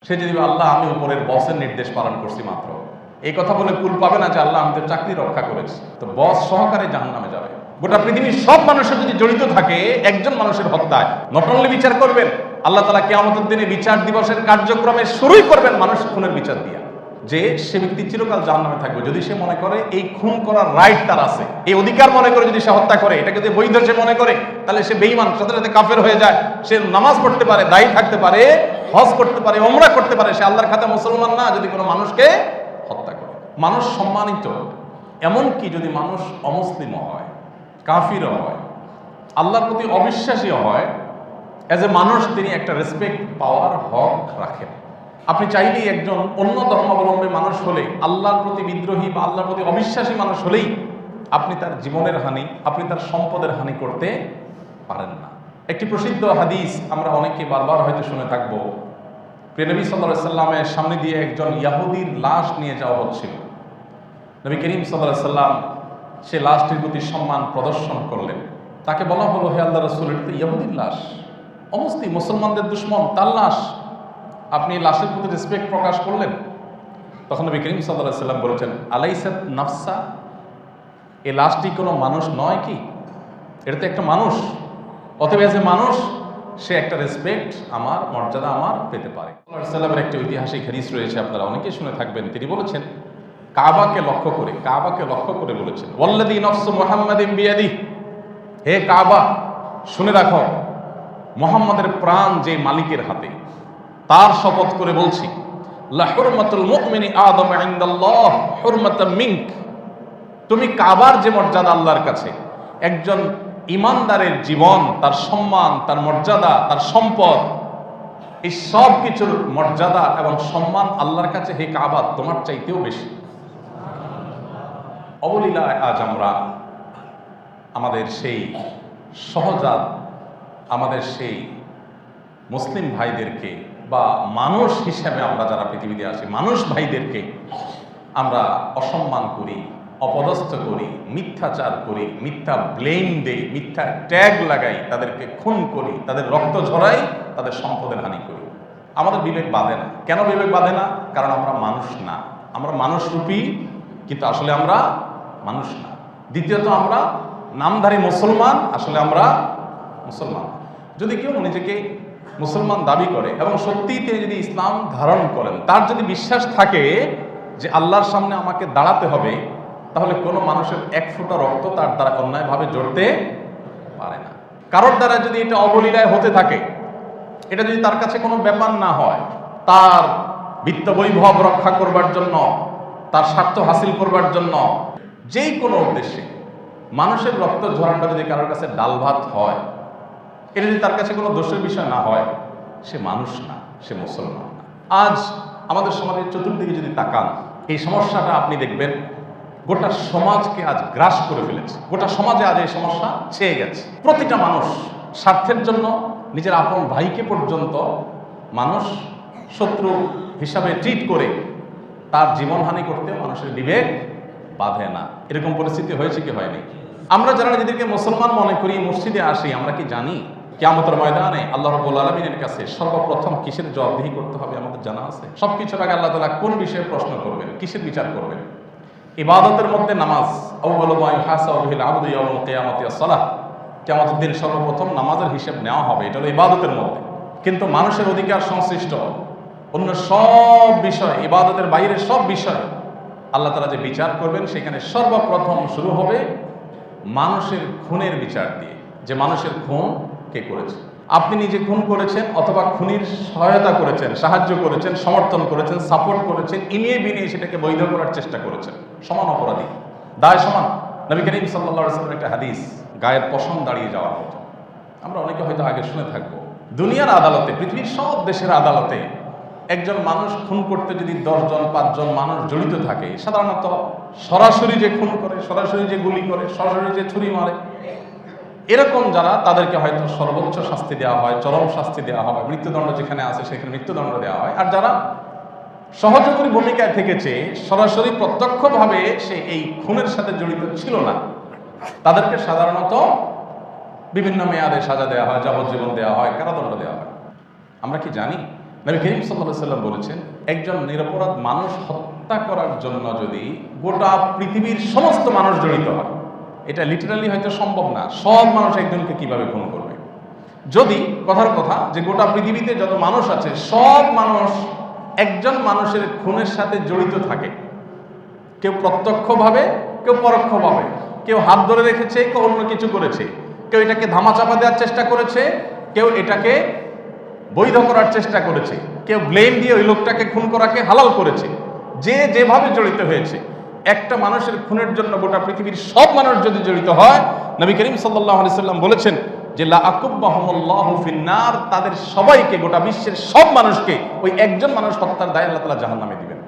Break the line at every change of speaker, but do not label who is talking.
সে যদি আল্লাহ আমি উপরের বসের নির্দেশ পালন করছি মাত্র, এই কথা বলে কুল পাবে না যে আল্লাহ আমাদের চাকরি রক্ষা করেছে, তো বস সহকারে জাহান্নামে যাবে। গোটা পৃথিবীর সব মানুষের যদি জড়িত থাকে একজন মানুষের হত্যায়, নট অনলি বিচার করবেন, আল্লাহ তাআলা কিয়ামতের দিনে বিচার দিবসের কার্যক্রমে শুরুই করবেন মানুষ খুনের বিচার দিয়া, যে সে ব্যক্তি চিরকাল জাহান্নামে থাকবে যদি সে মনে করে এই খুন করার রাইট তার আছে, এই অধিকার মনে করে যদি সে হত্যা করে, এটাকে যদি বৈধ সে মনে করে, তাহলে সে বেঈমান, সাথে সাথে কাফের হয়ে যায়। সে নামাজ পড়তে পারে, দায়ী থাকতে পারে, হজ করতে পারে, ওমরা করতে পারে, সে আল্লাহর খাতা মুসলমান না যদি কোনো মানুষকে হত্যা করে। মানুষ সম্মানিত, এমনকি যদি মানুষ অমুসলিমও হয়, কাফিরও হয়, আল্লাহর প্রতি অবিশ্বাসীও হয়, এজ এ মানুষ তিনি একটা রেসপেক্ট পাওয়ার হক রাখেন। আপনি চাইলেই একজন অন্য ধর্মাবলম্বী মানুষ হলে, আল্লাহর প্রতি বিদ্রোহী বা আল্লাহর প্রতি অবিশ্বাসী মানুষ হলেই আপনি তার জীবনের হানি, আপনি তার সম্পদের হানি করতে পারেন না। একটি প্রসিদ্ধ হাদিস আমরা অনেকে বারবার হয়তো শুনে থাকবো। প্রিয় নবী সাল্লাল্লাহু আলাইহি সাল্লামের সামনে দিয়ে একজন ইহুদির লাশ নিয়ে যাওয়া হচ্ছিল। নবী করিম সাল্লাল্লাহু আলাইহি সাল্লাম সে লাশটির প্রতি সম্মান প্রদর্শন করলেন। তাকে বলা হলো, হে আল্লাহর রাসূল, এটা তো ইহুদির লাশ, অমুসলিম, মুসলমানদের দুশমন, তার লাশ, আপনি লাশের প্রতি রেসপেক্ট প্রকাশ করলেন। তখন নবী করিম সাল্লাল্লাহু আলাইহি সাল্লাম বলেছেন, আলাইসাত নাফসা, এই লাশটি কোনো মানুষ নয় কি? এটা তো একটা মানুষ, অতএব এজ এ মানুষ সে একটা রেসপেক্ট, আমার মর্যাদা আমার পেতে পারে। সাল্লাল্লাহু আলাইহি সাল্লামের একটা ঐতিহাসিক হাদিস রয়েছে, আপনারা অনেকেই শুনে থাকবেন। তিনি বলেছেন, কাবাকে লক্ষ্য করে বলেছেন, ওয়াল্লাযী নাফসু মুহাম্মাদিন বিয়াদিহি, হে কাবা শুনে রাখো, মুহাম্মাদের প্রাণ যে মালিকের হাতে, তার শপথ করে বলছি, লা হুরমাতুল মুমিনি আদম ইনদাল্লাহ হুরমাতাম মিনক, তুমি কাবার যে মর্যাদা আল্লাহর কাছে, একজন ইমানদারের জীবন, তার সম্মান, তার মর্যাদা, তার সম্পদ, এই সব কিছুর মর্যাদা এবং সম্মান আল্লাহর কাছে হে কাবা তোমার চাইতেও বেশি। অবলীলায় আজ আমরা আমাদের সেই সহজাত, আমাদের সেই মুসলিম ভাইদেরকে বা মানুষ হিসেবে আমরা যারা পৃথিবীতে আছি, মানুষ ভাইদেরকে আমরা অসম্মান করি, অপদস্থ করি, মিথ্যাচার করি, মিথ্যা ব্লেম দেই, মিথ্যা ট্যাগ লাগাই, তাদেরকে খুন করি, তাদের রক্ত ঝরাই, তাদের সম্পদের হানি করি। আমাদের বিবেক বাঁধে না। কেন বিবেক বাঁধে না? কারণ আমরা মানুষ না। আমরা মানুষরূপী, কিন্তু আসলে আমরা মানুষ না। দ্বিতীয়ত আমরা নামধারী মুসলমান, আসলে আমরা মুসলমান। যদি কেউ নিজেকে মুসলমান দাবি করে এবং সত্যিই তিনি যদি ইসলাম ধারণ করেন, তার যদি বিশ্বাস থাকে যে আল্লাহর সামনে আমাকে দাঁড়াতে হবে, তাহলে কোনো মানুষের এক ফোঁটা রক্ত তার দ্বারা অন্যায়ভাবে জড়তে পারে না। কারোর দ্বারা যদি এটা অবলীলায় হতে থাকে, এটা যদি তার কাছে কোনো ব্যাপার না হয়, তার বিত্ত বৈভব রক্ষা করবার জন্য, তার স্বার্থ হাসিল করবার জন্য, যেই কোনো উদ্দেশ্যে মানুষের রক্ত ঝরানোটা যদি কারোর কাছে ডাল ভাত হয়, এটা যদি তার কাছে কোনো দোষের বিষয় না হয়, সে মানুষ না, সে মুসলমান না। আজ আমাদের সমাজের চতুর্দিকে যদি তাকান, এই সমস্যাটা আপনি দেখবেন গোটা সমাজকে আজ গ্রাস করে ফেলেছে। গোটা সমাজে আজ এই সমস্যা ছেয়ে গেছে। প্রতিটা মানুষ স্বার্থের জন্য নিজের আপন ভাইকে পর্যন্ত মানুষ শত্রু হিসাবে ট্রিট করে তার জীবনহানি করতে মানুষের বিবেক বাঁধে না। এরকম পরিস্থিতি হয়েছে কি হয়নি? আমরা যারা নিজেদেরকে মুসলমান মনে করি, মসজিদে আসি, আমরা কি জানি কিয়ামতের ময়দানে আল্লাহ রাব্বুল আলামিনের কাছে সর্বপ্রথম কিসের জবাবদিহি করতে হবে? আমাদের জানা আছে। সবকিছুর আগে আল্লাহ তাআলা কোন বিষয়ে প্রশ্ন করবেন, কিসের বিচার করবেন? ইবাদতের মধ্যে নামাজ, আউয়ালু মা ইউহাসাবু বিহিল আবদু ইয়াউমাল কিয়ামাতি আস-সালাহ, কিয়ামতের দিন সর্বপ্রথম নামাজের হিসাব নেওয়া হবে, এটা হলো ইবাদতের মধ্যে। কিন্তু মানুষের অধিকার সংশ্লিষ্ট অন্য সব বিষয়, ইবাদতের বাইরের সব বিষয় আল্লাহ তাআলা যে বিচার করবেন, সেখানে সর্বপ্রথম শুরু হবে মানুষের খুনের বিচার দিয়ে, যে মানুষের খুন কে করেছে। আপনি নিজে খুন করেছেন অথবা খুনির সহায়তা করেছেন, সাহায্য করেছেন, সমর্থন করেছেন, সাপোর্ট করেছেন, ইনিয়ে বিনিয়ে সেটাকে বৈধ করার চেষ্টা করেছেন, সমান অপরাধী, দায় সমান। নবী করিম সাল্লাল্লাহু আলাইহি ওয়াসাল্লামের একটা হাদিস, গায়ের পশম দাঁড়িয়ে যাওয়ার মতো। আমরা অনেকে হয়তো আগে শুনে থাকবো। দুনিয়ার আদালতে, পৃথিবীর সব দেশের আদালতে একজন মানুষ খুন করতে যদি 10 জন 5 জন মানুষ জড়িত থাকে, সাধারণত সরাসরি যে খুন করে, সরাসরি যে গুলি করে, সরাসরি যে ছুরি মারে, এরকম যারা, তাদেরকে হয়তো সর্বোচ্চ শাস্তি দেওয়া হয়, চরম শাস্তি দেওয়া হয়, মৃত্যুদণ্ড যেখানে আছে সেখানে মৃত্যুদণ্ড দেওয়া হয়। আর যারা সহযোগী ভূমিকায় থেকেছে, সরাসরি প্রত্যক্ষভাবে সে এই খুনের সাথে জড়িত ছিল না, তাদেরকে সাধারণত বিভিন্ন মেয়াদে সাজা দেওয়া হয়, যাবজ্জীবন দেওয়া হয়, কারাদণ্ড দেওয়া হয়। আমরা কি জানি নবী করিম সাল্লাল্লাহু আলাইহি সাল্লাম বলেছেন, একজন নিরপরাধ মানুষ হত্যা করার জন্য যদি গোটা পৃথিবীর সমস্ত মানুষ জড়িত হয়, এটা লিটারালি হয়তো সম্ভব না, সব মানুষ একজনকে কিভাবে খুন করবে। যদি কথার কথা যে গোটা পৃথিবীতে যত মানুষ আছে সব মানুষ একজন মানুষের খুনের সাথে জড়িত থাকে, কেউ প্রত্যক্ষভাবে, কেউ পরোক্ষভাবে, কেউ হাত ধরে রেখেছে, কেউ অন্য কিছু করেছে, কেউ এটাকে ধামাচাপা দেওয়ার চেষ্টা করেছে, কেউ এটাকে বৈধ করার চেষ্টা করেছে, কেউ ব্লেম দিয়ে ওই লোকটাকে খুন করাকে হালাল করেছে, যে যেভাবে জড়িত হয়েছে, একটা মানুষের খুনের জন্য গোটা পৃথিবীর সব মানুষ যদি জড়িত হয়, নবী করিম সাল্লাল্লাহু আলাইহি সাল্লাম বলেছেন যে লা আকুব্বাহুমুল্লাহু ফিন্নার, তাদের সবাইকে, গোটা বিশ্বের সব মানুষকে ওই একজন মানুষ হত্যার দায়ে আল্লাহ তাআলা জাহান্নামে দিবেন।